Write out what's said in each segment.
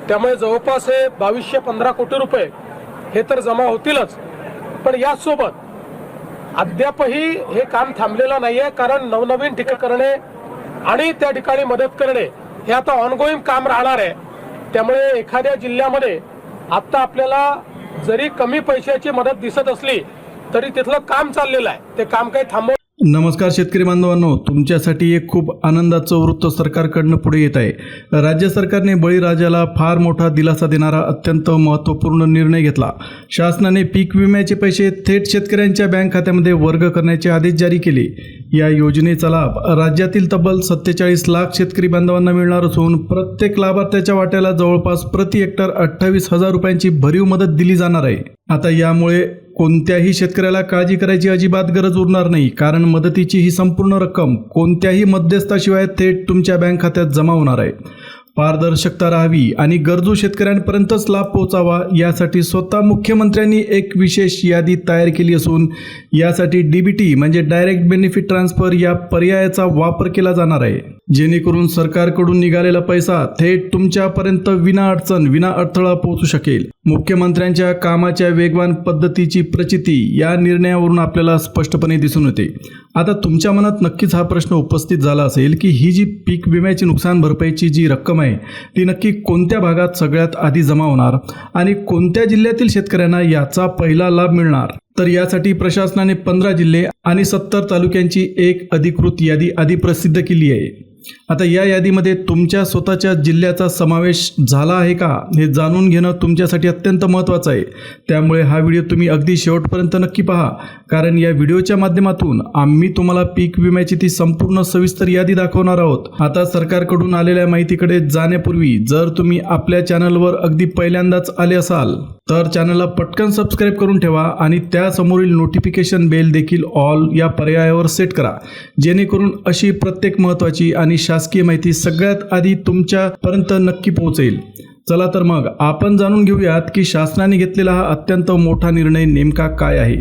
त्यामुळे जवळपास हे 2215 कोटी रुपये हे तर जमा होतीलच, पण यासोबत अद्यापही हे काम थांबलेलं नाहीये, कारण नवनवीन ठिकाण करणे आणि त्या ठिकाणी मदत करणे हे आता ऑनगोईंग काम राहणार आहे। त्यामुळे एखाद्या जिल्ह्यामध्ये आता आपल्याला जरी कमी पैशाची मदत दिसत असली तरी तिथलं काम चाललेलं आहे, ते काम काही थांबव। नमस्कार शेतकरी बांधवांनो, तुमच्यासाठी एक खूप आनंदाचं वृत्त सरकारकडनं पुढे येत आहे। राज्य सरकारने बळीराजाला फार मोठा दिलासा देणारा अत्यंत महत्त्वपूर्ण निर्णय घेतला। शासनाने पीक विम्याचे पैसे थेट शेतकऱ्यांच्या बँक खात्यामध्ये वर्ग करण्याचे आदेश जारी केले। या योजनेचा लाभ राज्यातील तब्बल 47 लाख शेतकरी बांधवांना मिळणार असून प्रत्येक लाभार्थ्याच्या वाट्याला जवळपास प्रति हेक्टर 28,000 रुपयांची भरीव मदत दिली जाणार आहे। आता यामुळे कोणत्याही शेतकऱ्याला काळजी करायची अजिबात गरज उरणार नाही, कारण मदतीची ही संपूर्ण रक्कम कोणत्याही मध्यस्थाशिवाय थेट तुमच्या बँक खात्यात जमा होणार आहे। पारदर्शकता राहावी आणि गरजू शेतकऱ्यांपर्यंतच लाभ पोहोचावा यासाठी स्वतः मुख्यमंत्र्यांनी एक विशेष यादी तयार केली असून यासाठी डीबीटी म्हणजे डायरेक्ट बेनिफिट ट्रान्सफर या पर्यायाचा वापर केला जाणार आहे, जेणेकरून सरकारकडून निघालेला पैसा थेट तुमच्यापर्यंत विना अडचण विना अडथळा पोहोचू शकेल। मुख्यमंत्र्यांच्या कामाच्या वेगवान पद्धतीची प्रचिती या निर्णयावरून आपल्याला स्पष्टपणे दिसून येते। आता तुमच्या मनात नक्कीच हा प्रश्न उपस्थित झाला असेल की ही जी पीक विम्याची नुकसान भरपाईची जी रक्कम आहे ती नक्की कोणत्या भागात सगळ्यात आधी जमा होणार आणि कोणत्या जिल्ह्यातील शेतकऱ्यांना याचा पहिला लाभ मिळणार। तर यासाठी प्रशासनाने 15 जिल्हे आणि 70 तालुक्यांची एक अधिकृत यादी आधी प्रसिद्ध केली आहे। आता या यादीमध्ये तुमच्या स्वतःच्या जिल्ह्याचा समावेश झाला आहे का हे जाणून घेणं तुमच्यासाठी अत्यंत महत्त्वाचं आहे। त्यामुळे हा व्हिडिओ तुम्ही अगदी शेवटपर्यंत नक्की पहा, कारण या व्हिडिओच्या माध्यमातून आम्ही तुम्हाला पीक विम्याची ती संपूर्ण सविस्तर यादी दाखवणार आहोत। आता सरकारकडून आलेल्या माहितीकडे जाण्यापूर्वी जर तुम्ही आपल्या चॅनलवर अगदी पहिल्यांदाच आले असाल तर चॅनलला पटकन सबस्क्राईब करून ठेवा आणि त्यासमोरील नोटिफिकेशन बेल देखील ऑल या पर्यायावर सेट करा, जेणेकरून अशी प्रत्येक महत्त्वाची आणि शासकीय माहिती सगळ्यात आधी तुमच्यापर्यंत नक्की पोहोचेल। चला तर मग आपण जाणून घेऊयात की शासनाने घेतलेला हा अत्यंत मोठा निर्णय नेमका काय आहे।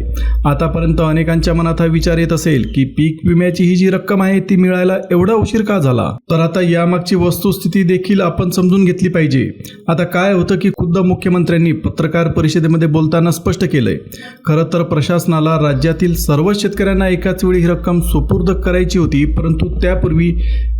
आतापर्यंत अनेकांच्या मनात हा विचार येत असेल की पीक विम्याची ही जी रक्कम आहे ती मिळायला एवढा उशीर का झाला, तर आता यामागची वस्तुस्थिती देखील आपण समजून घेतली पाहिजे। आता काय होतं की खुद्द मुख्यमंत्र्यांनी पत्रकार परिषदेमध्ये बोलताना स्पष्ट केलंय, खरं तर प्रशासनाला राज्यातील सर्व शेतकऱ्यांना एकाच वेळी ही रक्कम सुपूर्द करायची होती, परंतु त्यापूर्वी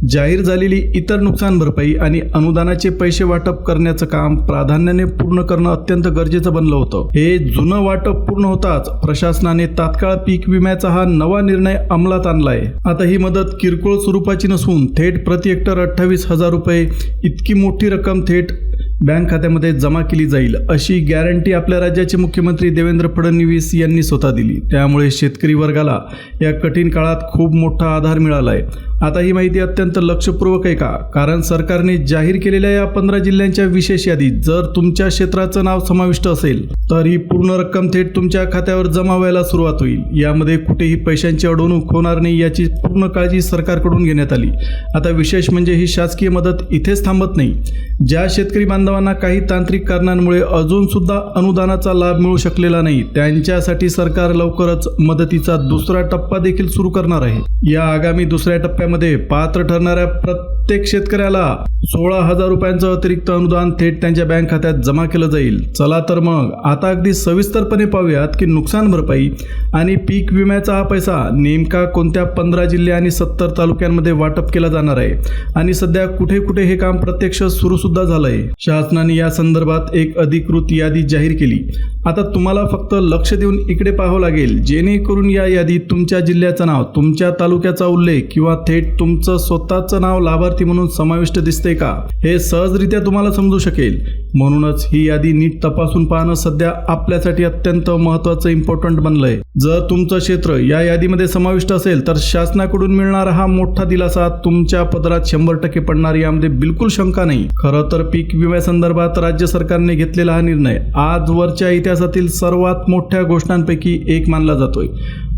जाहीर झालेली इतर नुकसान भरपाई आणि अनुदानाचे पैसे वाटप करण्याचं काम प्राधान्याने पूर्ण करणं अत्यंत गरजेचं बनलं होतं। हे जुनं वाटप पूर्ण होताच प्रशासनाने तात्काळ पीक विम्याचा हा नवा निर्णय अंमलात आणलाय। आता ही मदत किरकोळ स्वरूपाची नसून थेट प्रति हेक्टर 28,000 रुपये इतकी मोठी रक्कम थेट बँक खात्यामध्ये जमा केली जाईल अशी गॅरंटी आपल्या राज्याचे मुख्यमंत्री देवेंद्र फडणवीस यांनी स्वतः दिली। त्यामुळे शेतकरी वर्गाला या कठीण काळात खूप मोठा आधार मिळाला आहे। आता ही माहिती अत्यंत लक्षपूर्वक आहे का, कारण सरकारने जाहीर केलेल्या या 15 जिल्ह्यांच्या विशेष यादीत जर तुमच्या क्षेत्राचं नाव समाविष्ट असेल तर ही पूर्ण रक्कम थेट तुमच्या खात्यावर जमा व्हायला सुरुवात होईल। यामध्ये कुठेही पैशांची अडवणूक होणार नाही याची पूर्ण काळजी सरकारकडून घेण्यात आली। आता विशेष म्हणजे ही शासकीय मदत इथेच थांबत नाही। ज्या शेतकरी बांधवांना काही तांत्रिक कारणांमुळे अजून सुद्धा अनुदानाचा लाभ मिळू शकलेला नाही त्यांच्यासाठी सरकार लवकरच मदतीचा दुसरा टप्पा देखील सुरू करणार आहे। या आगामी दुसऱ्या टप्प्यामध्ये पात्र ठरणाऱ्या प्रत्येक शेतकऱ्याला 16,000 रुपयांचं अतिरिक्त अनुदान थेट त्यांच्या बँक खात्यात जमा केलं जाईल। चला तर मग आता अगदी सविस्तरपणे पाहूयात की नुकसान भरपाई आणि पीक विम्याचा हा पैसा नेमका कोणत्या 15 जिल्हे आणि 70 तालुक्यांमध्ये वाटप केला जाणार आहे आणि सध्या कुठे कुठे हे काम प्रत्यक्ष सुरू सुद्धा झालंय। शासनाने या संदर्भात एक अधिकृत यादी जाहीर केली। आता तुम्हाला फक्त लक्ष देऊन इकडे पाहावं लागेल, जेणेकरून या यादीत तुमच्या जिल्ह्याचं नाव, तुमच्या तालुक्याचा उल्लेख किंवा थेट तुमचं स्वतःचं नाव लाभार्थी म्हणून समाविष्ट दिसतंय का हे सहजरित्या तुम्हाला समजू शकेल। म्हणूनच ही यादी नीट तपासून पाहणं सध्या आपल्यासाठी अत्यंत महत्त्वाचं इम्पॉर्टंट बनलंय। जर तुमचं क्षेत्र या यादीमध्ये समाविष्ट असेल तर शासनाकडून मिळणारा हा मोठा दिलासा तुमच्या पदरात 100% पडणार यामध्ये बिलकुल शंका नाही। खरं तर पीक विम्यासंदर्भात राज्य सरकारने घेतलेला हा निर्णय आजवरच्या इतिहासातील सर्वात मोठ्या घोषणांपैकी एक मानला जातोय।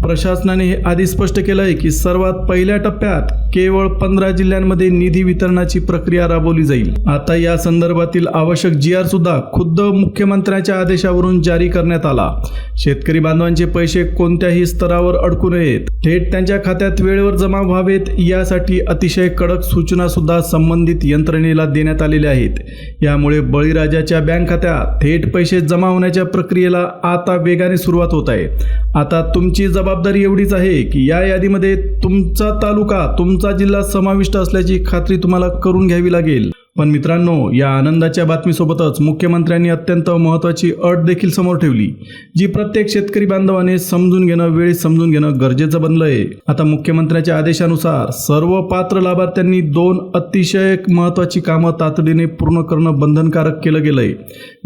प्रशासनाने हे आधी स्पष्ट केलं आहे की सर्वात पहिल्या टप्प्यात केवळ 15 जिल्ह्यांमध्ये निधी वितरणाची प्रक्रिया राबवली जाईल. आता या संदर्भातील आवश्यक GR सुद्धा खुद्द मुख्यमंत्र्यांच्या आदेशावरून जारी करण्यात आला. शेतकरी बांधवांचे पैसे कोणत्याही स्तरावर अडकू नयेत, थेट त्यांच्या खात्यात वेळेवर जमा व्हावेत यासाठी अतिशय कडक सूचना सुद्धा संबंधित यंत्रणेला देण्यात आलेल्या आहेत. यामुळे बळीराजाच्या बँक खात्यात थेट पैसे जमा होण्याच्या प्रक्रियेला आता वेगाने सुरुवात होत आहे. आता तुमची जबाबदारी एवढीच आहे की या यादीमध्ये तुमचा तालुका, तुमचा जिल्हा समाविष्ट असल्याची खात्री तुम्हाला करून घ्यावी लागेल. पण मित्रांनो, या आनंदाच्या बातमीसोबतच मुख्यमंत्र्यांनी अत्यंत महत्त्वाची अट देखील समोर ठेवली, जी प्रत्येक शेतकरी बांधवाने समजून घेणं, वेळी समजून घेणं गरजेचं बनलं आहे. आता मुख्यमंत्र्यांच्या आदेशानुसार सर्व पात्र लाभार्थ्यांनी 2 अतिशय महत्त्वाची कामं तातडीने पूर्ण करणं बंधनकारक केलं गेलं आहे.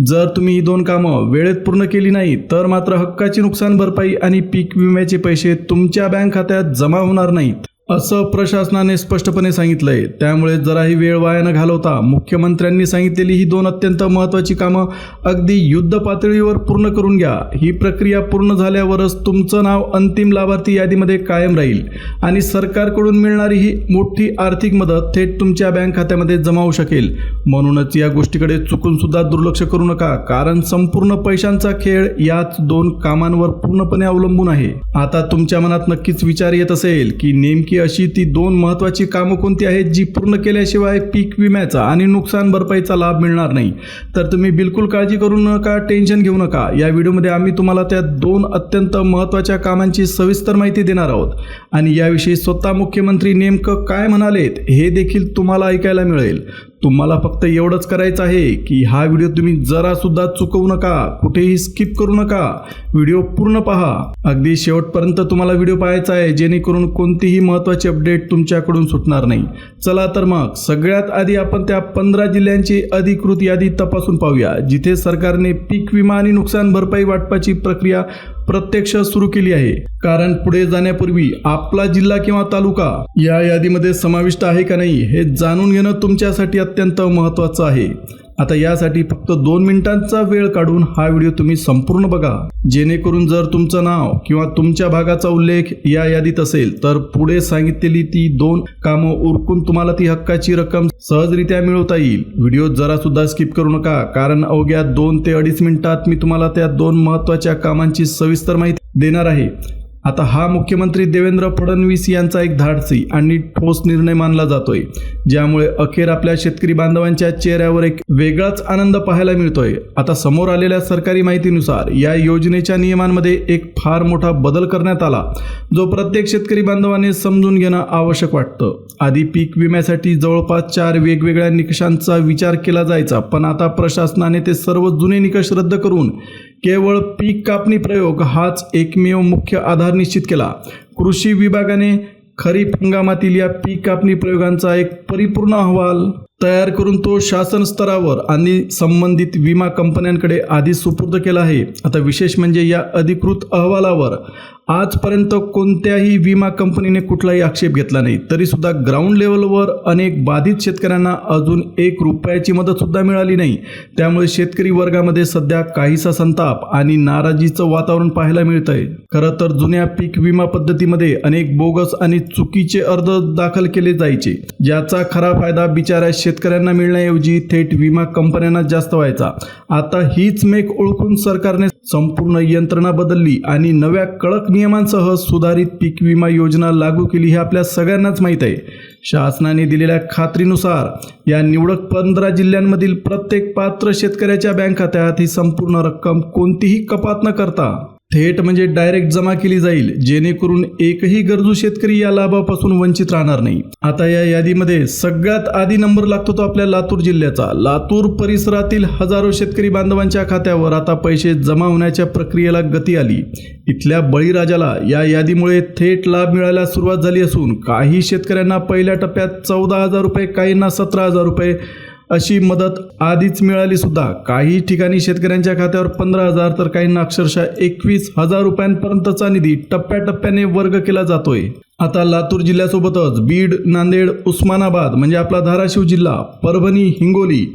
जर तुम्ही ही 2 कामं वेळेत पूर्ण केली नाही तर मात्र हक्काची नुकसान भरपाई आणि पीक विम्याचे पैसे तुमच्या बँक खात्यात जमा होणार नाहीत, असं प्रशासनाने स्पष्टपणे सांगितलंय. त्यामुळे जराही वेळ वाया न घालवता मुख्यमंत्र्यांनी सांगितलेली ही 2 अत्यंत महत्त्वाची कामं अगदी युद्ध पातळीवर पूर्ण करून घ्या. ही प्रक्रिया पूर्ण झाल्यावरच तुमचं नाव अंतिम लाभार्थी यादीमध्ये कायम राहील आणि सरकारकडून मिळणारी ही मोठी आर्थिक मदत थेट तुमच्या बँक खात्यामध्ये जमा होऊ शकेल. म्हणूनच या गोष्टीकडे चुकून सुद्धा दुर्लक्ष करू नका, कारण संपूर्ण पैशांचा खेळ याच 2 कामांवर पूर्णपणे अवलंबून आहे. आता तुमच्या मनात नक्कीच विचार येत असेल की नेमकी अशी ती 2 महत्त्वाची कामं कोणती आहेत जी पूर्ण केल्याशिवाय पीक विम्याचा आणि नुकसान भरपाईचा लाभ मिळणार नाही. तर तुम्ही बिलकुल काळजी करू नका, टेन्शन घेऊ नका. या व्हिडिओमध्ये आम्ही तुम्हाला त्या 2 अत्यंत महत्त्वाच्या कामांची सविस्तर माहिती देणार आहोत आणि याविषयी स्वतः मुख्यमंत्री नेमकं काय म्हणालेत हे देखील तुम्हाला ऐकायला मिळेल. तुम्हाला फक्त एवढंच करायचं आहे की हा व्हिडिओ तुम्ही जरा सुद्धा चुकवू नका, कुठेही स्किप करू नका, व्हिडिओ पूर्ण पहा. अगदी शेवटपर्यंत तुम्हाला व्हिडिओ पाहायचा आहे, जेणेकरून कोणतीही महत्त्वाची अपडेट तुमच्याकडून सुटणार नाही. चला तर मग सगळ्यात आधी आपण त्या 15 जिल्ह्यांची अधिकृत यादी तपासून पाहूया, जिथे सरकारने पीक विमा आणि नुकसान भरपाई वाटपाची प्रक्रिया प्रत्यक्ष सुरू केली आहे. कारण पुढे जाण्यापूर्वी आपला जिल्हा किंवा तालुका या यादीमध्ये समाविष्ट आहे का नाही हे जाणून घेणं तुमच्यासाठी अत्यंत महत्त्वाचं आहे. आता यासाठी फक्त 2 मिनिटांचा वेळ काढून हा व्हिडिओ तुम्ही संपूर्ण बघा, जेणेकरून जर तुमचं नाव किंवा तुमच्या भागाचा उल्लेख या यादीत असेल तर पुढे सांगितलेली ती 2 कामं उरकून तुम्हाला ती हक्काची रक्कम सहजरित्या मिळवता येईल. व्हिडिओ जरा सुद्धा स्किप करू नका, कारण अवघ्या 2 ते 2.5 मिनिटात मी तुम्हाला त्या 2 महत्त्वाच्या कामांची सविस्तर माहिती देणार आहे. आता हा मुख्यमंत्री देवेंद्र फडणवीस यांचा एक धाडसी आणि ठोस निर्णय मानला जातोय, ज्यामुळे अखेर आपल्या शेतकरी बांधवांच्या चेहऱ्यावर एक वेगळाच आनंद पाहायला मिळतोय. आता समोर आलेल्या सरकारी माहितीनुसार या योजनेच्या नियमांमध्ये एक फार मोठा बदल करण्यात आला, जो प्रत्येक शेतकरी बांधवाने समजून घेणं आवश्यक वाटतं. आधी पीक विम्यासाठी जवळपास 4 वेगवेगळ्या निकषांचा विचार केला जायचा, पण आता प्रशासनाने ते सर्व जुने निकष रद्द करून केवळ पीक कापणी प्रयोग हाच एकमेव मुख्य आधार निश्चित केला. कृषी विभागाने खरीप हंगामातील या पीक कापणी प्रयोगांचा एक परिपूर्ण अहवाल तयार करून तो शासन स्तरावर आणि संबंधित विमा कंपन्यांकडे आधी सुपूर्द केला आहे. आता विशेष म्हणजे या अधिकृत अहवालावर आजपर्यंत कोणत्याही विमा कंपनीने कुठलाही आक्षेप घेतला नाही. तरी सुद्धा ग्राउंड लेवलवर अनेक बाधित शेतकऱ्यांना अजून 1 रुपयाची मदत सुद्धा मिळाली नाही. त्यामुळे शेतकरी वर्गामध्ये सध्या काहीसा संताप आणि नाराजीचं वातावरण पाहायला मिळतंय. खरं तर जुन्या पीक विमा पद्धतीमध्ये अनेक बोगस आणि चुकीचे अर्ज दाखल केले जायचे, ज्याचा खरा फायदा बिचाऱ्या शेतकऱ्यांना मिळण्याऐवजी थेट विमा कंपन्यांना जास्त व्हायचा. आता हीच मेक ओळखून सरकारने संपूर्ण यंत्रणा बदलली आणि नव्या कडक नियमांसह सुधारित पीक विमा योजना लागू केली हे आपल्या सगळ्यांनाच माहीत आहे. शासनाने दिलेल्या खात्रीनुसार या निवडक 15 जिल्ह्यांमधील प्रत्येक पात्र शेतकऱ्याच्या बँक खात्यात ही संपूर्ण रक्कम कोणतीही कपात न करता थेट म्हणजे डायरेक्ट जमा केली जाईल, जेणेकरून एकही गरजू शेतकरी या लाभापासून वंचित राहणार नाही. आता या यादीमध्ये सगळ्यात आधी नंबर लागतो तो आपल्या लातूर जिल्ह्याचा. लातूर परिसरातील हजारो शेतकरी बांधवांच्या खात्यावर आता पैसे जमा होण्याच्या प्रक्रियेला गती आली. इथल्या बळीराजाला या यादीमुळे थेट लाभ मिळायला सुरुवात झाली असून काही शेतकऱ्यांना पहिल्या टप्प्यात 14,000 रुपये, काहींना 17,000 रुपये अशी मदत आधीच मिळाली सुद्धा. काही ठिकाणी शेतकऱ्यांच्या खात्यावर 15,000 तर काहींना अक्षरशः 21,000 रुपयांपर्यंतचा निधी टप्प्याटप्प्याने वर्ग केला जातोय. आता लातूर जिल्ह्यासोबतच बीड, नांदेड, उस्मानाबाद म्हणजे आपला धाराशिव जिल्हा, परभणी, हिंगोली,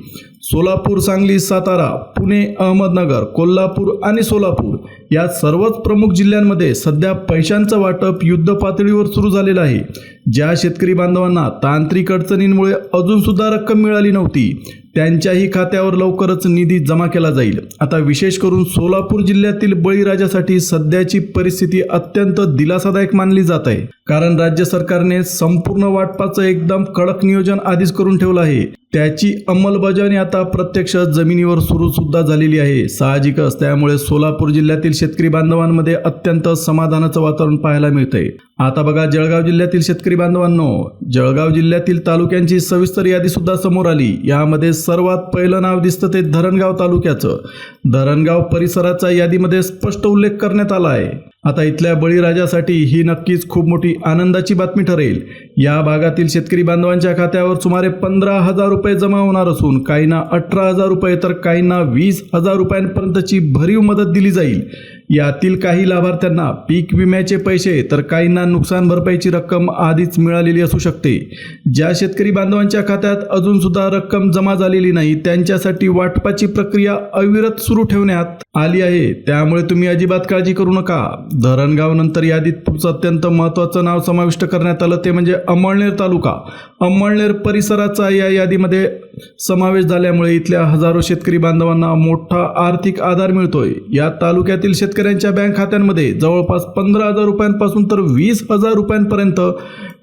सोलापूर, सांगली, सातारा, पुणे, अहमदनगर, कोल्हापूर आणि सोलापूर या सर्वच प्रमुख जिल्ह्यांमध्ये सध्या पैशांचं वाटप युद्ध पातळीवर सुरू झालेलं आहे. ज्या शेतकरी बांधवांना तांत्रिक अडचणींमुळे अजून सुद्धा रक्कम मिळाली नव्हती त्यांच्याही खात्यावर लवकरच निधी जमा केला जाईल. आता विशेष करून सोलापूर जिल्ह्यातील बळीराजासाठी सध्याची परिस्थिती अत्यंत दिलासादायक मानली जात आहे, कारण राज्य सरकारने संपूर्ण वाटपाचं एकदम कडक नियोजन आधीच करून ठेवलं आहे. त्याची अंमलबजावणी आता प्रत्यक्ष जमिनीवर सुरू सुद्धा झालेली आहे. साहजिकच त्यामुळे सोलापूर जिल्ह्यातील शेतकरी बांधवांमध्ये अत्यंत समाधानाचं वातावरण पाहायला मिळतंय. आता बघा, जळगाव जिल्ह्यातील शेतकरी बांधवांनो, जळगाव जिल्ह्यातील तालुक्यांची सविस्तर यादी सुद्धा समोर आली. यामध्ये सर्वात पहिलं नाव दिसतं ते धरणगाव तालुक्याचं. धरणगाव परिसराचा यादीमध्ये स्पष्ट उल्लेख करण्यात आला आहे. आता इथल्या बळीराजासाठी ही नक्कीच खूप मोठी आनंदाची बातमी ठरेल. या भागातील शेतकरी बांधवांच्या खात्यावर सुमारे 15,000 रुपये जमा होणार असून काहींना 18,000 रुपये तर काहींना 20,000 रुपयांपर्यंतची भरीव मदत दिली जाईल. यातील काही लाभार्थ्यांना पीक विम्याचे पैसे तर काहींना नुकसान भरपाईची रक्कम आधीच मिळालेली असू शकते. ज्या शेतकरी बांधवांच्या खात्यात अजून सुद्धा रक्कम जमा झालेली नाही त्यांच्यासाठी वाटपाची प्रक्रिया अविरत सुरू ठेवण्यात आली आहे. त्यामुळे तुम्ही अजिबात काळजी करू नका. धरणगाव नंतर यादीत पुढचं अत्यंत महत्त्वाचं नाव समाविष्ट करण्यात आलं ते म्हणजे अंमळनेर तालुका. अंमळनेर परिसराचा या यादीमध्ये समावेश झाल्यामुळे इथल्या हजारो शेतकरी बांधवांना मोठा आर्थिक आधार मिळतोय. या तालुक्यातील शेतकऱ्यांच्या बँक खात्यांमध्ये जवळपास 15,000 रुपयांपासून तर 20,000 रुपयांपर्यंत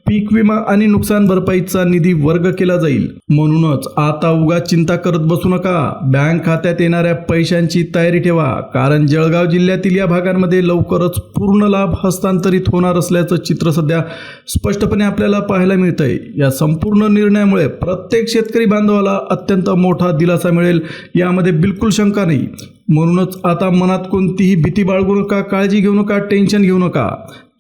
पीक विमा आणि नुकसान भरपाईचा निधी वर्ग केला जाईल. म्हणूनच आता उगाच चिंता करत बसू नका. बँक खात्यात येणाऱ्या पैशांची तयारी ठेवा, कारण जळगाव जिल्ह्यातील या भागांमध्ये लवकरच पूर्ण लाभ हस्तांतरित होणार असल्याचं चित्र सध्या स्पष्टपणे आपल्याला पाहायला मिळतंय. या संपूर्ण निर्णयामुळे प्रत्येक शेतकरी बांधवाला अत्यंत मोठा दिलासा मिळेल, यामध्ये बिलकुल शंका नाही. म्हणूनच आता मनात कोणतीही भीती बाळगू नका, काळजी घेऊ नका, टेन्शन घेऊ नका.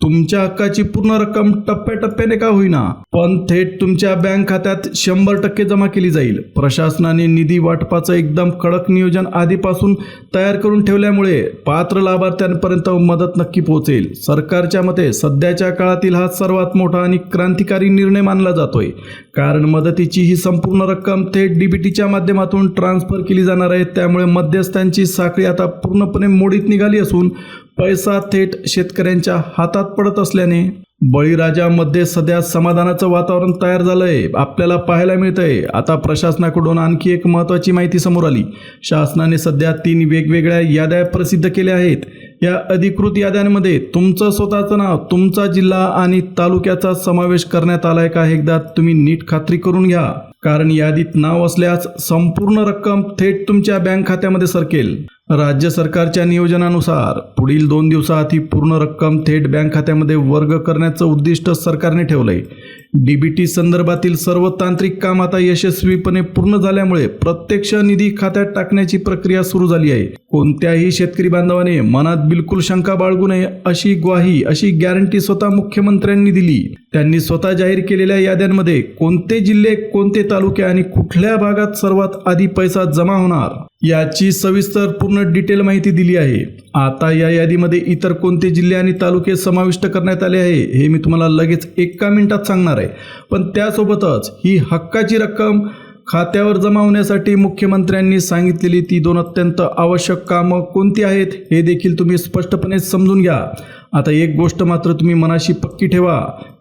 तुमच्या हक्काची पूर्ण रक्कम टप्प्याटप्प्याने का होईना पण थेट तुमच्या बँक खात्यात 100% जमा केली जाईल. प्रशासनाने निधी वाटपाचं एकदम कडक नियोजन आधीपासून तयार करून ठेवल्यामुळे पात्र लाभार्थ्यांपर्यंत मदत नक्की पोहोचेल. सरकारच्या मते सध्याच्या काळातील हा सर्वात मोठा आणि क्रांतिकारी निर्णय मानला जातोय, कारण मदतीची ही संपूर्ण रक्कम थेट डीबीटीच्या माध्यमातून ट्रान्सफर केली जाणार आहे. त्यामुळे मध्यस्थांची साखळी आता पूर्णपणे मोडीत निघाली असून पैसा थेट शेतकऱ्यांच्या हातात पडत असल्याने बळीराजामध्ये सध्या समाधानाचं वातावरण तयार झालंय, आपल्याला पाहायला मिळतंय. आता प्रशासनाकडून आणखी एक महत्त्वाची माहिती समोर आली. शासनाने सध्या 3 वेगवेगळ्या याद्या प्रसिद्ध केल्या आहेत. या अधिकृत याद्यांमध्ये तुमचं स्वतःचं नाव, तुमचा जिल्हा आणि तालुक्याचा समावेश करण्यात आलाय का एकदा तुम्ही नीट खात्री करून घ्या, कारण यादीत नाव असल्यास संपूर्ण रक्कम थेट तुमच्या बँक खात्यामध्ये सरकेल. राज्य सरकारच्या नियोजनानुसार पुढील 2 दिवसात ही पूर्ण रक्कम थेट बँक खात्यामध्ये वर्ग करण्याचं उद्दिष्ट सरकारने ठेवलंय. डीबीटी संदर्भातील सर्व तांत्रिक काम आता यशस्वीपणे पूर्ण झाल्यामुळे प्रत्यक्ष निधी खात्यात टाकण्याची प्रक्रिया सुरू झाली आहे. कोणत्याही शेतकरी बांधवाने मनात बिलकुल शंका बाळगू नये अशी ग्वाही, अशी गॅरंटी स्वतः मुख्यमंत्र्यांनी दिली. त्यांनी स्वतः जाहीर केलेल्या याद्यांमध्ये कोणते जिल्हे, कोणते तालुके आणि कुठल्या भागात सर्वात आधी पैसा जमा होणार याची सविस्तर पूर्ण डिटेल माहिती दिली आहे. आता या यादीमध्ये इतर कोणते जिल्हे आणि तालुके समाविष्ट करण्यात आले आहे हे मी तुम्हाला लगेच 1 मिनिटात सांगणार आहे. पण त्यासोबतच ही हक्काची रक्कम खात्यावर जमा होण्यासाठी मुख्यमंत्र्यांनी सांगितलेली ती 2 अत्यंत आवश्यक कामं कोणती आहेत हे देखील तुम्ही स्पष्टपणे समजून घ्या. आता एक गोष्ट मात्र तुम्ही मनाशी पक्की ठेवा,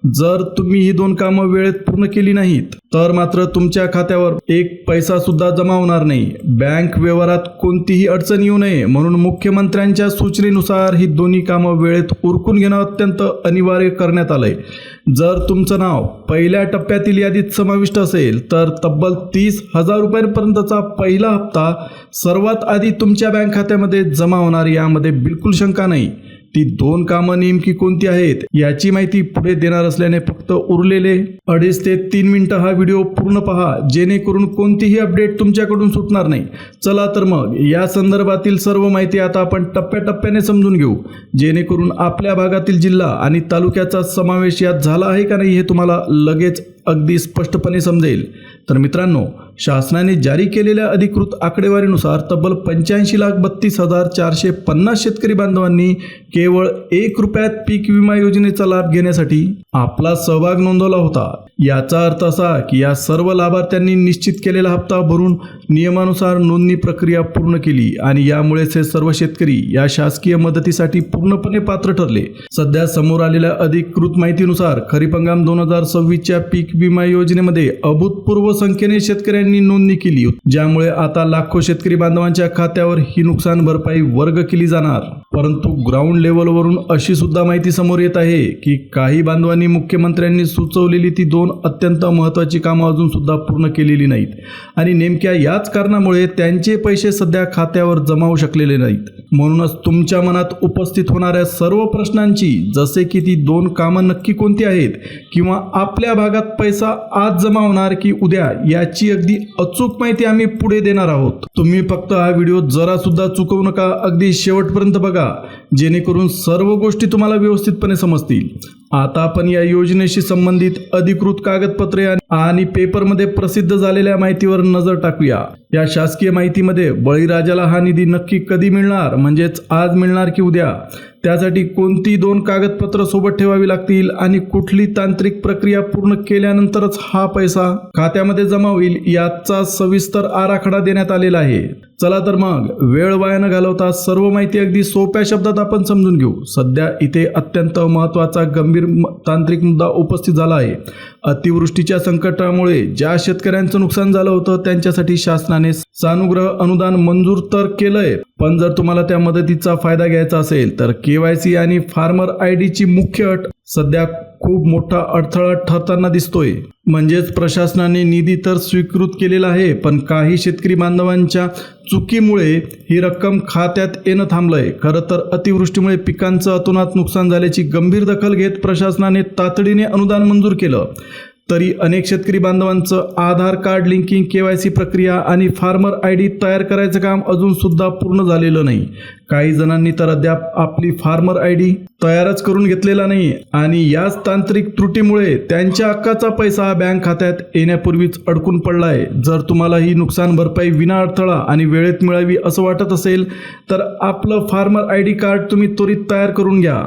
जर तुम्ही ही 2 कामं वेळेत पूर्ण केली नाहीत तर मात्र तुमच्या खात्यावर एक पैसा सुद्धा जमा होणार नाही. बँक व्यवहारात कोणतीही अडचण येऊ नये म्हणून मुख्यमंत्र्यांच्या सूचनेनुसार ही दोन्ही कामं वेळेत उरकून घेणं अत्यंत अनिवार्य करण्यात आलंय. जर तुमचं नाव पहिल्या टप्प्यातील यादीत समाविष्ट असेल तर तब्बल 30,000 रुपयांपर्यंतचा पहिला हप्ता सर्वात आधी तुमच्या बँक खात्यामध्ये जमा होणार, यामध्ये बिलकुल शंका नाही. ती 2 कामं नेमकी कोणती आहेत याची माहिती पुढे देणार असल्याने फक्त उरलेले 2.5 ते 3 मिनिटं हा व्हिडिओ पूर्ण पहा, जेणेकरून कोणतीही अपडेट तुमच्याकडून सुटणार नाही. चला तर मग या संदर्भातील सर्व माहिती आता आपण टप्प्याटप्प्याने समजून घेऊ, जेणेकरून आपल्या भागातील जिल्हा आणि तालुक्याचा समावेश यात झाला आहे का नाही हे तुम्हाला लगेच अगदी स्पष्टपणे समजेल. तर मित्रांनो, शासनाने जारी केलेल्या अधिकृत आकडेवारीनुसार तब्बल 85,32,450 शेतकरी बांधवांनी केवळ 1 रुपयात पीक विमा योजनेचा लाभ घेण्यासाठी आपला सहभाग नोंदवला होता. याचा अर्थ असा की या सर्व लाभार्थ्यांनी निश्चित केलेला हप्ता भरून नियमानुसार नोंदणी प्रक्रिया पूर्ण केली आणि यामुळेच हे सर्व शेतकरी या शासकीय मदतीसाठी पूर्णपणे पात्र ठरले. सध्या समोर आलेल्या अधिकृत माहितीनुसार खरीप हंगाम 2026च्या पीक विमा योजनेमध्ये अभूतपूर्व संख्येने शेतकऱ्यांनी नोंदणी केली, ज्यामुळे आता लाखो शेतकरी बांधवांच्या खात्यावर ही नुकसान भरपाई वर्ग केली जाणार. परंतु ग्राउंड लेवलवरून अशी सुद्धा माहिती समोर येत आहे की काही बांधवांनी मुख्यमंत्र्यांनी सुचवलेली ती 2 अत्यंत महत्त्वाची कामं अजून सुद्धा पूर्ण केलेली नाहीत आणि नेमक्या याच कारणामुळे त्यांचे पैसे सध्या खात्यावर जमा होऊ शकलेले नाहीत. म्हणूनच तुमच्या मनात उपस्थित होणाऱ्या सर्व प्रश्नांची, जसे की ती 2 कामं नक्की कोणती आहेत किंवा आपल्या भागात पैसा आज जमा होणार की उद्या, याची अगदी अचूक माहिती आम्ही पुढे देणार आहोत. तुम्ही फक्त हा व्हिडिओ जरा सुद्धा चुकवू नका, अगदी शेवटपर्यंत बघा, जेणेकरून सर्व गोष्टी तुम्हाला व्यवस्थितपणे समजतील. आता आपण या योजनेशी संबंधित अधिकृत कागदपत्रे आणि पेपरमध्ये प्रसिद्ध झालेल्या माहितीवर नजर टाकूया. या शासकीय माहितीमध्ये बळीराजाला हा निधी नक्की कधी मिळणार, म्हणजेच आज मिळणार की उद्या, त्यासाठी कोणती 2 कागदपत्र सोबत ठेवावी लागतील आणि कुठली तांत्रिक प्रक्रिया पूर्ण केल्यानंतरच हा पैसा खात्यामध्ये जमा होईल, याचा सविस्तर आराखडा देण्यात आलेला आहे. चला तर मग वेळ वाया न घालवता सर्व माहिती अगदी सोप्या शब्दात आपण समजून घेऊ. सध्या इथे अत्यंत महत्त्वाचा गंभीर तांत्रिक मुद्दा उपस्थित झाला आहे. अतिवृष्टीच्या संकटामुळे ज्या शेतकऱ्यांचं नुकसान झालं होतं त्यांच्यासाठी शासनाने सानुग्रह अनुदान मंजूर तर केलंय, पण जर तुम्हाला त्या मदतीचा फायदा घ्यायचा असेल तर KYC आणि फार्मर ID ची मुख्य अट सध्या खूप मोठा अडथळा ठरताना दिसतोय. म्हणजेच प्रशासनाने निधी तर स्वीकृत केलेला आहे, पण काही शेतकरी बांधवांच्या चुकीमुळे ही रक्कम खात्यात येणं थांबलंय. खरं तर अतिवृष्टीमुळे पिकांचं अतोनात नुकसान झाल्याची गंभीर दखल घेत प्रशासनाने तातडीने अनुदान मंजूर केलं. तरी अनेक शेतकरी बांधवांचं आधार कार्ड लिंकिंग, KYC प्रक्रिया आणि फार्मर ID तयार करायचं काम अजून सुद्धा पूर्ण झालेलं नाही. काही जणांनी तर अद्याप आपली फार्मर ID तयारच करून घेतलेला नाही आणि याच तांत्रिक त्रुटीमुळे त्यांच्या हक्काचा पैसा बँक खात्यात येण्यापूर्वीच अडकून पडलाय. जर तुम्हाला ही नुकसान भरपाई विना अडथळा आणि वेळेत मिळावी असं वाटत असेल तर आपलं फार्मर ID कार्ड तुम्ही त्वरित तयार करून घ्या.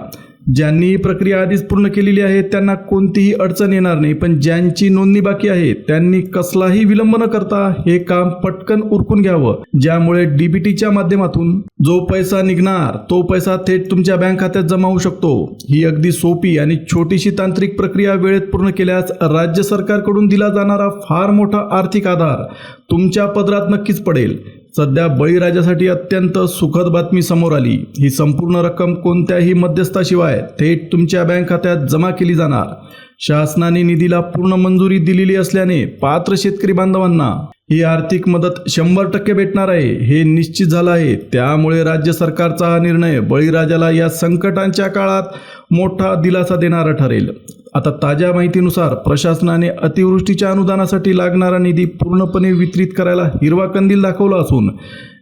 ज्यांनी ही प्रक्रिया आधीच पूर्ण केलेली आहे त्यांना कोणतीही अडचण येणार नाही, पण ज्यांची नोंदणी बाकी आहे त्यांनी कसलाही विलंब न करता हे काम पटकन उरकून घ्यावं, ज्यामुळे DBTच्या माध्यमातून जो पैसा निघणार तो पैसा थेट तुमच्या बँक खात्यात जमा होऊ शकतो. ही अगदी सोपी आणि छोटीशी तांत्रिक प्रक्रिया वेळेत पूर्ण केल्यास राज्य सरकारकडून दिला जाणारा फार मोठा आर्थिक आधार तुमच्या पदरात नक्कीच पडेल. सध्या बळीराजासाठी अत्यंत सुखद बातमी समोर आली. ही संपूर्ण रक्कम कोणत्याही मध्यस्थाशिवाय थेट तुमच्या बँक खात्यात जमा केली जाणार. शासनाने निधीला पूर्ण मंजुरी दिलेली असल्याने पात्र शेतकरी बांधवांना ही आर्थिक मदत 100% भेटणार आहे, हे निश्चित झालं आहे. त्यामुळे राज्य सरकारचा हा निर्णय बळीराजाला या संकटांच्या काळात मोठा दिलासा देणारा ठरेल. आता ताज्या माहितीनुसार प्रशासनाने अतिवृष्टीच्या अनुदानासाठी लागणारा निधी पूर्णपणे वितरित करायला हिरवा कंदील दाखवला असून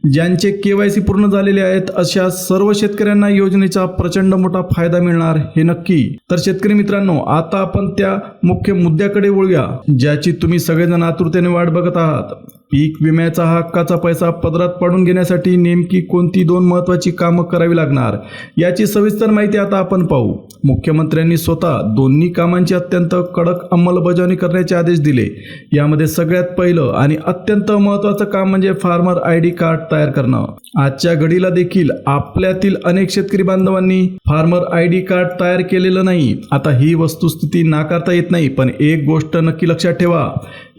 ज्यांचे KYC पूर्ण झालेले आहेत अशा सर्व शेतकऱ्यांना योजनेचा प्रचंड मोठा फायदा मिळणार हे नक्की. तर शेतकरी मित्रांनो, आता आपण त्या मुख्य मुद्द्याकडे वळूया, ज्याची तुम्ही सगळेजण आतुरतेने वाट बघत आहात. पीक विम्याचा हा हक्काचा पैसा पदरात पाडून घेण्यासाठी नेमकी कोणती 2 महत्त्वाची कामं करावी लागणार, याची सविस्तर माहिती आता आपण पाहू. मुख्यमंत्र्यांनी स्वतः दोन्ही कामांची अत्यंत कडक अंमलबजावणी करण्याचे आदेश दिले. यामध्ये सगळ्यात पहिलं आणि अत्यंत महत्त्वाचं काम म्हणजे फार्मर ID कार्ड तयार करणं. आजच्या घडीला देखील आपल्यातील अनेक शेतकरी बांधवांनी फार्मर ID कार्ड तयार केलेलं नाही. आता ही वस्तुस्थिती नाकारता येत नाही, पण एक गोष्ट नक्की लक्षात ठेवा,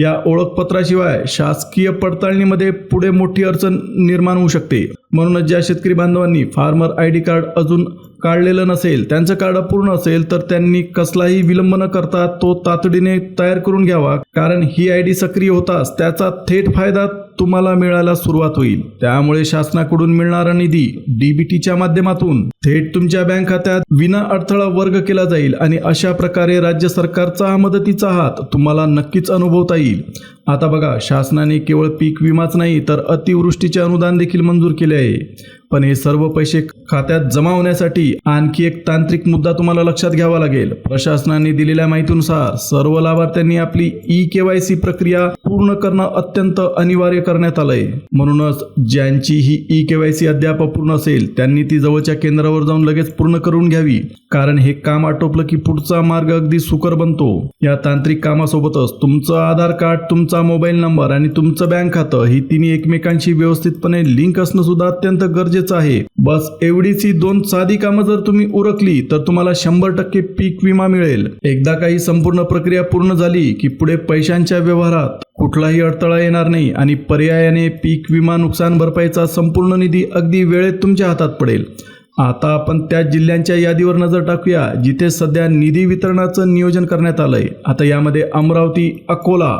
या ओळखपत्राशिवाय शासकीय पडताळणीमध्ये पुढे मोठी अडचण निर्माण होऊ शकते. म्हणूनच ज्या शेतकरी बांधवांनी फार्मर ID कार्ड अजून काढलेलं नसेल, त्यांचं कार्ड पूर्ण असेल तर त्यांनी कसलाही विलंब न करता तो तातडीने तयार करून घ्यावा, कारण ही ID सक्रिय होताच त्याचा थेट फायदा तुम्हाला मिळायला सुरुवात होईल. त्यामुळे शासनाकडून मिळणारा निधी DBTच्या माध्यमातून थेट तुमच्या बँक खात्यात विना अडथळा वर्ग केला जाईल आणि अशा प्रकारे राज्य सरकारचा हा मदतीचा हात तुम्हाला नक्कीच अनुभवता येईल. आता बघा, शासनाने केवळ पीक विमाच नाही तर अतिवृष्टीचे अनुदान देखील मंजूर केले आहे. पण हे सर्व पैसे खात्यात जमा होण्यासाठी आणखी एक तांत्रिक मुद्दा तुम्हाला लक्षात घ्यावा लागेल. प्रशासनाने दिलेल्या माहितीनुसार सर्व लाभार्थ्यांनी आपली eKYC प्रक्रिया पूर्ण करणं अत्यंत अनिवार्य करण्यात आलंय. म्हणूनच ज्यांची ही eKYC अद्याप अपूर्ण असेल त्यांनी ती जवळच्या केंद्रावर जाऊन लगेच पूर्ण करून घ्यावी, कारण हे काम आटोपलं की पुढचा मार्ग अगदी सुकर बनतो. या तांत्रिक कामासोबतच तुमचं आधार कार्ड, तुमचा मोबाईल नंबर आणि तुमचं बँक खातं ही तिन्ही एकमेकांशी व्यवस्थितपणे लिंक असणं सुद्धा अत्यंत गरजेचं आहे. बस एवढीच ही 2 साधी कामं जर तुम्ही उरकली तर तुम्हाला 100% पीक विमा मिळेल. एकदा काही संपूर्ण प्रक्रिया पूर्ण झाली की पुढे पैशांच्या व्यवहारात कुठलाही अडथळा येणार नाही आणि पर्यायाने पीक विमा नुकसान भरपाईचा संपूर्ण निधी अगदी वेळेत तुमच्या हातात पडेल. आता आपण त्या जिल्ह्यांच्या यादीवर नजर टाकूया जिथे सध्या निधी वितरणाचं नियोजन करण्यात आलंय. आता यामध्ये अमरावती, अकोला,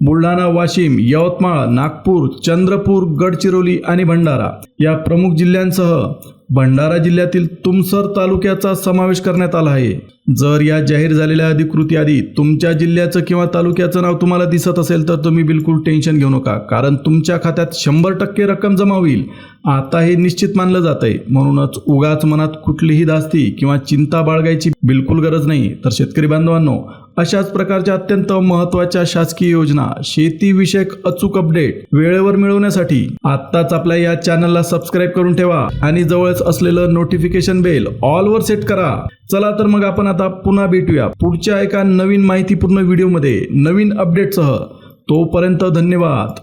बुलढाणा, वाशिम, यवतमाळ, नागपूर, चंद्रपूर, गडचिरोली आणि भंडारा या प्रमुख जिल्ह्यांसह भंडारा जिल्ह्यातील तुमसर तालुक्याचा समावेश करण्यात आला आहे. जर या जाहीर झालेल्या अधिकृत यादीत तुमच्या जिल्ह्याचं किंवा तालुक्याचं नाव तुम्हाला दिसत असेल तर तुम्ही बिलकुल टेन्शन घेऊ नका, कारण तुमच्या खात्यात 100% रक्कम जमा होईल. आता हे निश्चित मानलं जात आहे. म्हणूनच उगाच मनात कुठलीही धास्ती किंवा चिंता बाळगायची बिलकुल गरज नाही. तर शेतकरी बांधवांनो, अशाच प्रकारच्या अत्यंत महत्त्वाच्या शासकीय योजना, शेतीविषयक अचूक अपडेट वेळेवर मिळवण्यासाठी आत्ताच आपल्या या चॅनलला सबस्क्राईब करून ठेवा आणि जवळच असलेलं नोटिफिकेशन बेल ऑलवर सेट करा. चला तर मग आपण आता पुन्हा भेटूया पुढच्या एका नवीन माहितीपूर्ण व्हिडिओमध्ये नवीन अपडेटसह. तोपर्यंत धन्यवाद.